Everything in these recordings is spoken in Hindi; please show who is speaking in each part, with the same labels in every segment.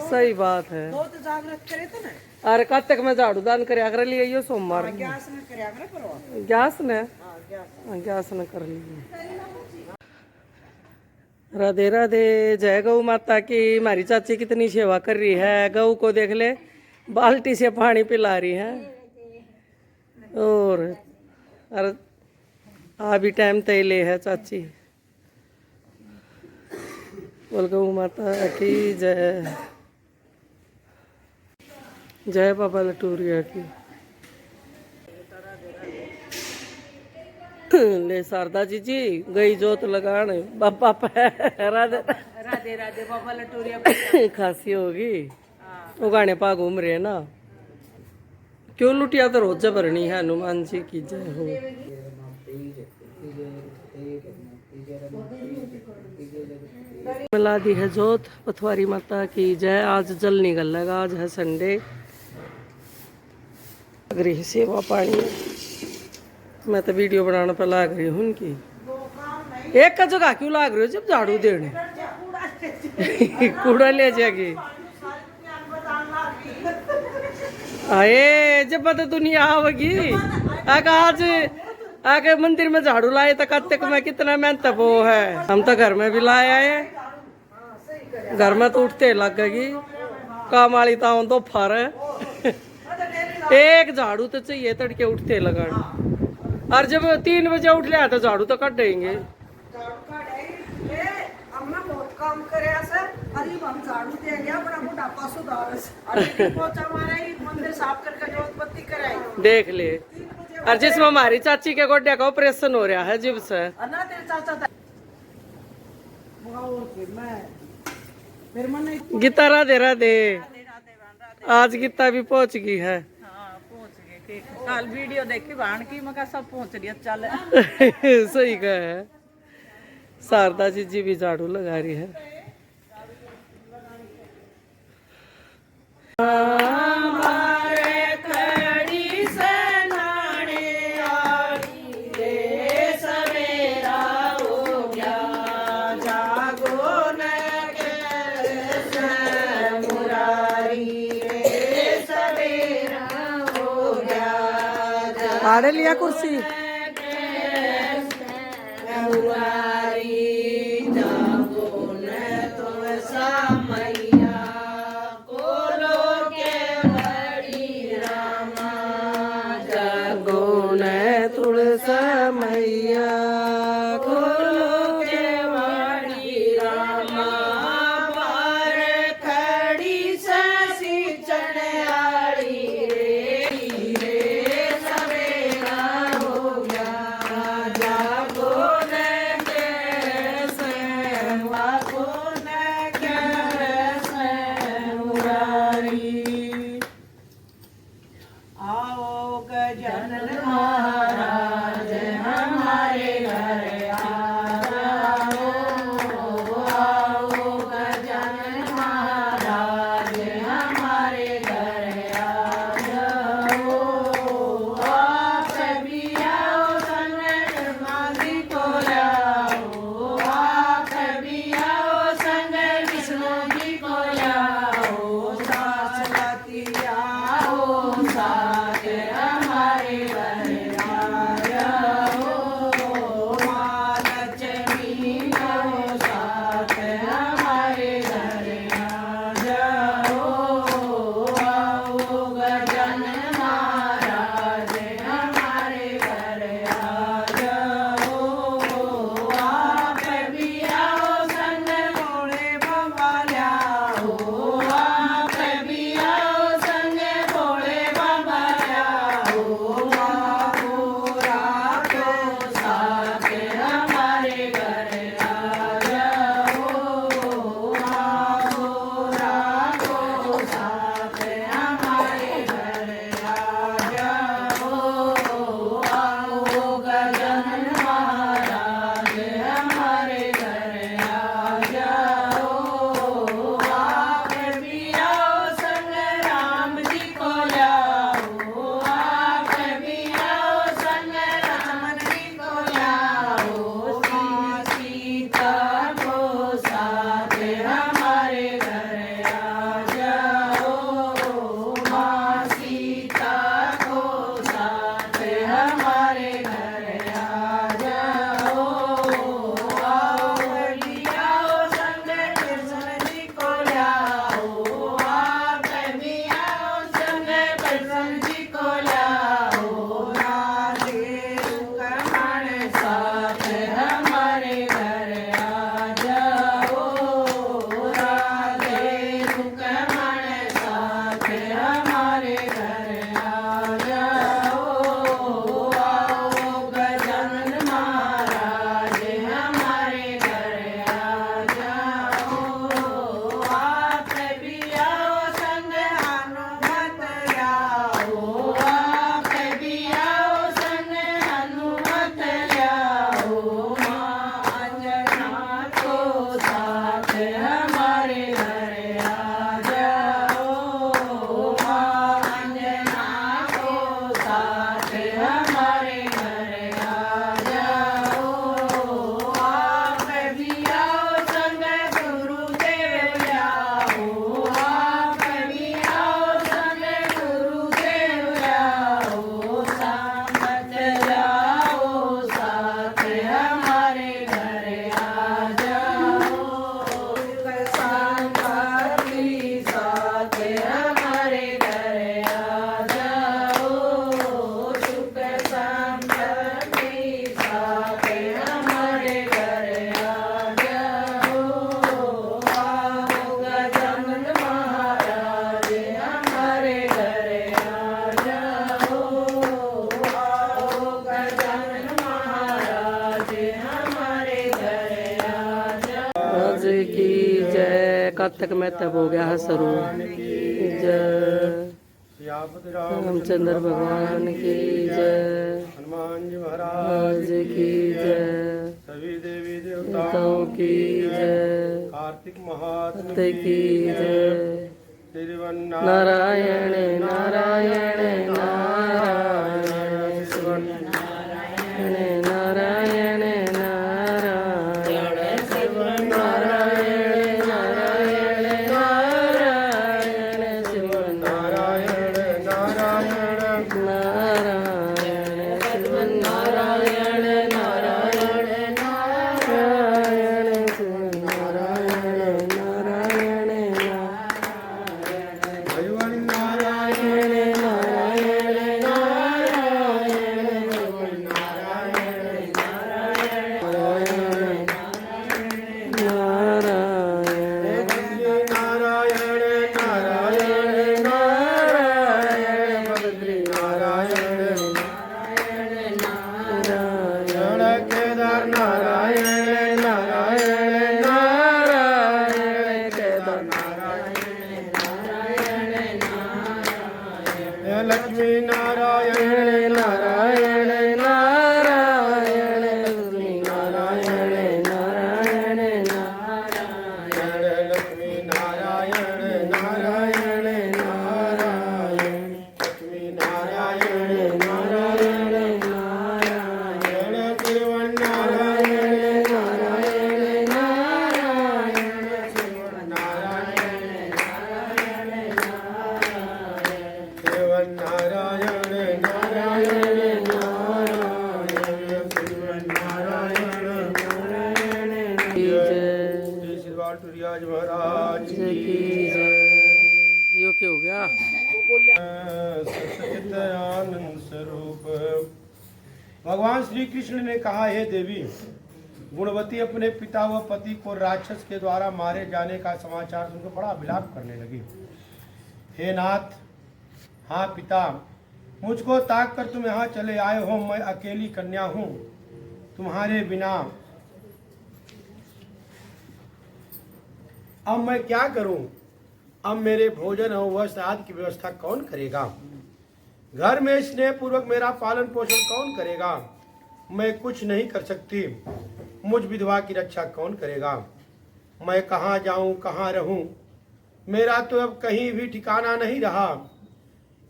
Speaker 1: सही बात है। अरे कब तक मैं झाड़ू दान कर लिए यो सोमवार गैस ने कर लिए। राधे राधे, जय गौ माता की। हमारी चाची कितनी सेवा कर रही है, गऊ को देख ले बाल्टी से पानी पिला रही है। और अरे अभी टाइम तय ले है चाची। बोल गौ माता की जय, जय बाबा लटूरिया की। ले शारदा जी गई जोत लगाने बाबा पे। राधे
Speaker 2: राधे राधे बाबा लटूरिया
Speaker 1: खांसी होगी वो गाने पा घूम रहे ना। क्यों लुटिया तो रोज भरनी है। हनुमान जी की जय हो। मिला दी है जोत, पथवारी माता की जय। आज जल निकल लगा, आज है संडे। गृह सेवा पानी मैं तो वीडियो बनाने पर लाग रही हूँ उनकी। एक का जगह क्यों लाग रही हो जब झाड़ू देने कूड़ा ले जाएगी। आए जब पता दुनिया आवेगी। आज आके मंदिर में झाड़ू लाए तो कब तक मैं कितना मेहनत वो है। हम तो घर में भी लाए आए, घर में तो उठते लगेगी काम वाली तो दोपहर एक झाड़ू तो चाहिए तड़के उठते लगाना। और जब 3 बजे उठ लिया तो झाड़ू तो कट देंगे।
Speaker 2: काम करे हम झाड़ू देंगे अपना बुढ़ापा सुधार मंदिर साफ करके जोतबत्ती कराए
Speaker 1: देख ले। और जिसमें हमारी चाची के गोड्या का ऑपरेशन हो रहा है जिब से गीता राधे राधे। आज गीता भी पहुंच गई है।
Speaker 2: कल वीडियो देखी भाण की मैं सब पहुंच रही चल।
Speaker 1: सही कहा है। शारदा जी भी झाड़ू लगा रही है। आड़े लिया कुर्सी। मैया खोलो के वाड़ी रामा बार खड़ी ससी चढ़ाड़ी रे सवेरा हो गया जागो ने के की जय। कार्तिक में तब हो गया है शुरू। जय रामचंद्र भगवान की जय।
Speaker 3: हनुमान जी महाराज
Speaker 1: की जय।
Speaker 3: सभी देवी
Speaker 1: देवताओं की जय।
Speaker 3: कार्तिक महात्म
Speaker 1: की जय। नारायण नारायण नारायण शिव नारायण नारायण नारायण शिव नारायण नारायण नारायण शिव
Speaker 3: नारायण नारायण
Speaker 1: नारायण शिव नारायण नारायण नारायण शिव नारायण नारायण
Speaker 3: भगवान नारायण
Speaker 1: नारायण नारायण नारायण
Speaker 3: नारायण
Speaker 1: नारायण बद्री
Speaker 3: नारायण
Speaker 1: नारायण
Speaker 3: केदार
Speaker 1: नारायण नारायण नारायण केदार
Speaker 3: लक्ष्मी नारायण
Speaker 1: नारायण नारायण लक्ष्मी नारायण नारायण नारायण
Speaker 3: लक्ष्मी नारायण नारायण नारायण लक्ष्मी नारायण
Speaker 1: नारायण नारायण
Speaker 3: तिरुवन
Speaker 1: नारायण नारायण नारायण
Speaker 3: नारायण तिरुवन नारायण नारायण तिरुवन नारायण
Speaker 1: की जय।
Speaker 3: श्री श्री वाटुरियाज महाराज
Speaker 1: की जय। जियो क्या हो गया?
Speaker 3: सच्चित आनंद स्वरूप। भगवान श्री कृष्ण ने कहा, हे देवी, गुणवती अपने पिता व पति को राक्षस के द्वारा मारे जाने का समाचार सुनकर बड़ा विलाप करने लगी। हे नाथ, हाँ पिता, मुझको ताक कर तुम यहाँ चले आए हो। मैं अकेली कन्या हूँ, तुम्हारे बिना अब मैं क्या करूं? अब मेरे भोजन और वस्त्र आदि की व्यवस्था कौन करेगा? घर में स्नेह पूर्वक मेरा पालन पोषण कौन करेगा? मैं कुछ नहीं कर सकती। मुझ विधवा की रक्षा कौन करेगा? मैं कहाँ जाऊं, कहाँ रहूं? मेरा तो अब कहीं भी ठिकाना नहीं रहा।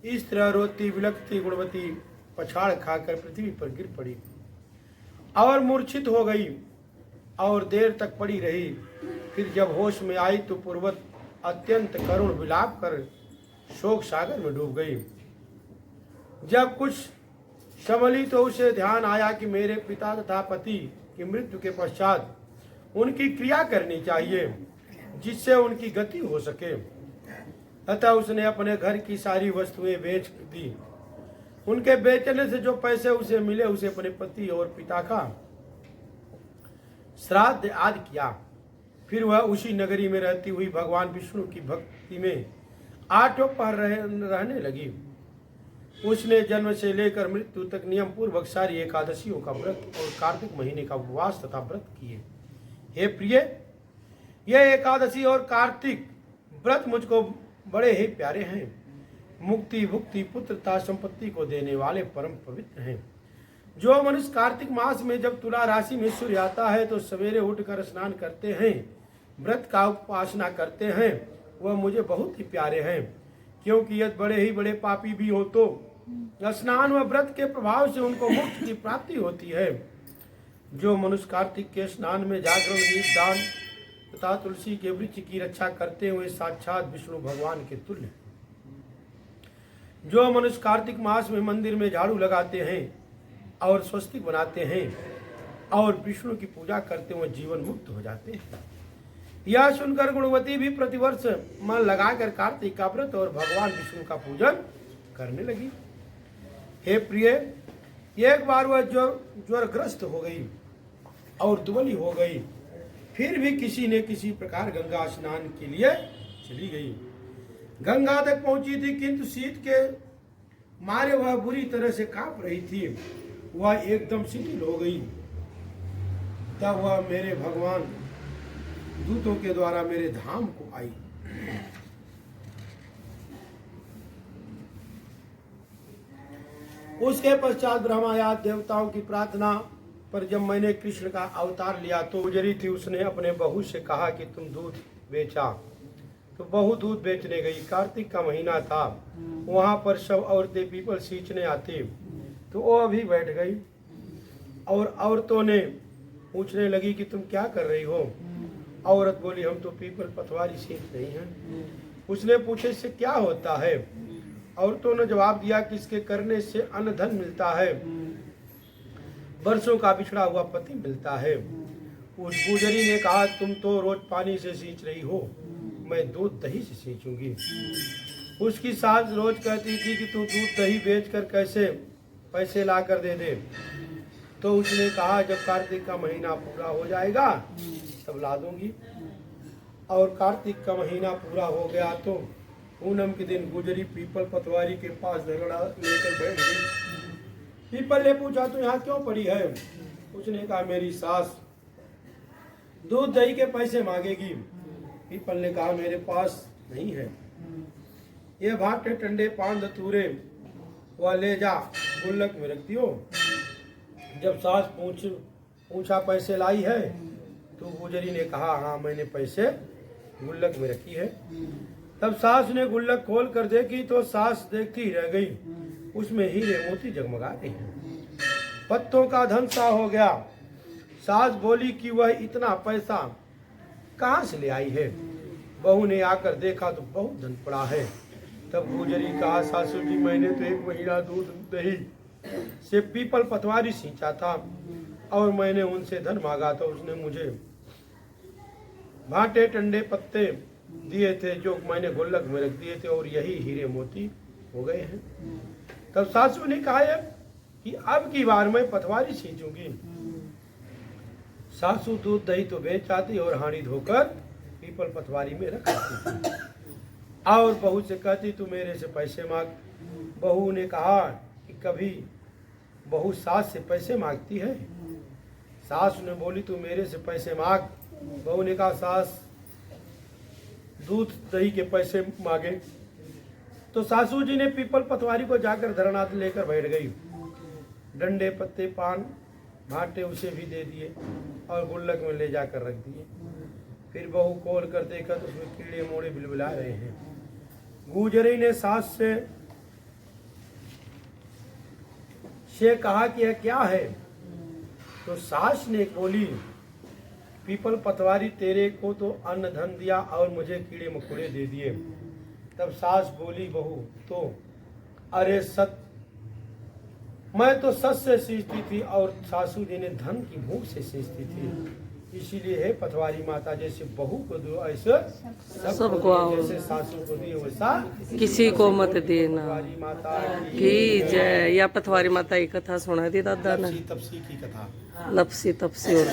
Speaker 3: इस तरह रोती विलखती गुणवती पछाड़ खाकर पृथ्वी पर गिर पड़ी और मूर्छित हो गई और देर तक पड़ी रही। फिर जब होश में आई तो पूर्वत अत्यंत करुण विलाप कर शोक सागर में डूब गई। जब कुछ संभली तो उसे ध्यान आया कि मेरे पिता तथा पति की मृत्यु के पश्चात उनकी क्रिया करनी चाहिए जिससे उनकी गति हो सके। अतः उसने अपने घर की सारी वस्तुएं बेच दी। उनके बेचने से जो पैसे उसे मिले उसे अपने पति और पिता का श्राद्ध आदि किया। फिर वह उसी नगरी में रहती हुई भगवान विष्णु की भक्ति में आठों पहर रहने लगी। उसने जन्म से लेकर मृत्यु तक नियम पूर्वक सारी एकादशियों का व्रत और कार्तिक महीने का उपवास तथा व्रत किए। हे प्रिय, यह एकादशी और कार्तिक व्रत मुझको बड़े ही प्यारे हैं। मुक्ति भुक्ति पुत्रता संपत्ति को देने वाले परम पवित्र हैं। जो मनुष्य कार्तिक मास में जब तुला राशि में सूर्य आता है तो सवेरे उठकर स्नान करते हैं, व्रत का उपासना करते हैं, वह मुझे बहुत ही प्यारे हैं। क्योंकि यदि बड़े ही बड़े पापी भी हो तो स्नान व व्रत के प्रभाव से उनको मोक्ष की प्राप्ति होती है। जो मनुष्य कार्तिक के स्नान में जागरण, दीप दान तथा तुलसी के वृक्ष की रक्षा करते हुए साक्षात विष्णु भगवान के तुल्य। जो मनुष्य कार्तिक मास में मंदिर में झाड़ू लगाते हैं और स्वस्तिक बनाते हैं और विष्णु की पूजा करते हुए जीवन मुक्त हो जाते हैं। यह सुनकर गुणवती भी प्रतिवर्ष मन लगाकर कार्तिक का व्रत और भगवान विष्णु का पूजन करने लगी। हे प्रिय, एक बार वह ज्वरग्रस्त हो गई और दुबली हो गई। फिर भी किसी ने किसी प्रकार गंगा स्नान के लिए चली गई। गंगा तक पहुंची थी, किंतु शीत के मारे वह बुरी तरह से कांप रही थी। वह एकदम शिथिल हो गई। तब वह मेरे भगवान दूतों के द्वारा मेरे धाम को आई। उसके पश्चात ब्रह्मा आदि देवताओं की प्रार्थना पर जब मैंने कृष्ण का अवतार लिया तो गुजरी थी, उसने अपने बहू से कहा कि तुम दूध बेचा। तो बहू दूध बेचने गई। कार्तिक का महीना था, वहां पर सब औरतें पीपल सींचने आती, तो वो अभी बैठ गई और औरतों ने पूछने लगी कि तुम क्या कर रही हो। औरत बोली हम तो पीपल पतवारी सींच रही हैं। उसने पूछे इससे क्या होता है। औरतों ने जवाब दिया कि इसके करने से अन्न धन मिलता है, वर्षों का बिछड़ा हुआ पति मिलता है। उस गुजरी ने कहा तुम तो रोज पानी से सींच रही हो, मैं दूध दही से सींचूंगी। उसकी सास रोज कहती थी कि तू दूध दही बेचकर कैसे पैसे ला कर दे दे। तो उसने कहा जब कार्तिक का महीना पूरा हो जाएगा तब ला दूंगी। और कार्तिक का महीना पूरा हो गया तो पूनम के दिन गुजरी पीपल पतवारी के पास झगड़ा लेकर बैठ गई। पीपल ने पूछा तू यहाँ क्यों पड़ी है। उसने कहा मेरी सास दूध दही के पैसे मांगेगी। पीपल ने कहा मेरे पास नहीं है, ये भाटे टंडे पान धतूरे वह ले जा गुल्लक में रख दियो। जब सास पूछा पैसे लाई है, तो गुजरी ने कहा हाँ मैंने पैसे गुल्लक में रखी है। तब सास ने गुल्लक खोल कर देखी तो सास देखती रह गई, उसमें हीरे मोती जगमगा रहे हैं, पत्तों का धन सा हो गया। सास बोली कि वह इतना पैसा कहाँ से ले आई है। बहू ने आकर देखा तो बहुत धन पड़ा है। तब गुजरी कहा सासू जी मैंने तो एक महीना दूध दही से पीपल पतवारी सींचा था और मैंने उनसे धन मांगा तो उसने मुझे भाटे टंडे पत्ते दिए थे जो मैंने गुल्लक में रख दिए थे और यही हीरे मोती हो गए हैं। तब सासू ने कहा कि अब की बार मैं पतवारी सींचूंगी। सासू दूध दही तो बेच आती और हांडी धोकर पीपल पतवारी में रख आती और बहू से कहती तू मेरे से पैसे मांग। बहू ने कहा कि कभी बहू सास से पैसे मांगती है। सास ने बोली तू मेरे से पैसे मांग। बहू ने कहा सास दूध दही के पैसे मांगे। तो सासू जी ने पीपल पतवारी को जाकर धरनाथ लेकर बैठ गई। डंडे पत्ते पान भाटे उसे भी दे दिए और गुल्लक में ले जाकर रख दिए। फिर बहू खोल कर देखा तो उसमें कीड़े मोड़े बिलबिला रहे हैं। गुजरी ने सास से कहा कि यह क्या है। तो सास ने बोली पीपल पतवारी तेरे को तो अन्न धन दिया और मुझे कीड़े मकोड़े दे दिए। तब सास बोली बहू तो अरे सत मैं तो सच से सींचती थी और सासू जी ने धन की भूख से सींचती थी। इसीलिए है पतवारी माता जैसे बहू को दो ऐसे सबको आओ, जैसे सासू को दी वैसा
Speaker 1: किसी को मत देना।
Speaker 3: पतवारी माता
Speaker 1: की जय। या पतवारी माता की कथा सुना दी दादा ने,
Speaker 3: तपसी की कथा
Speaker 1: लपसी तपसी और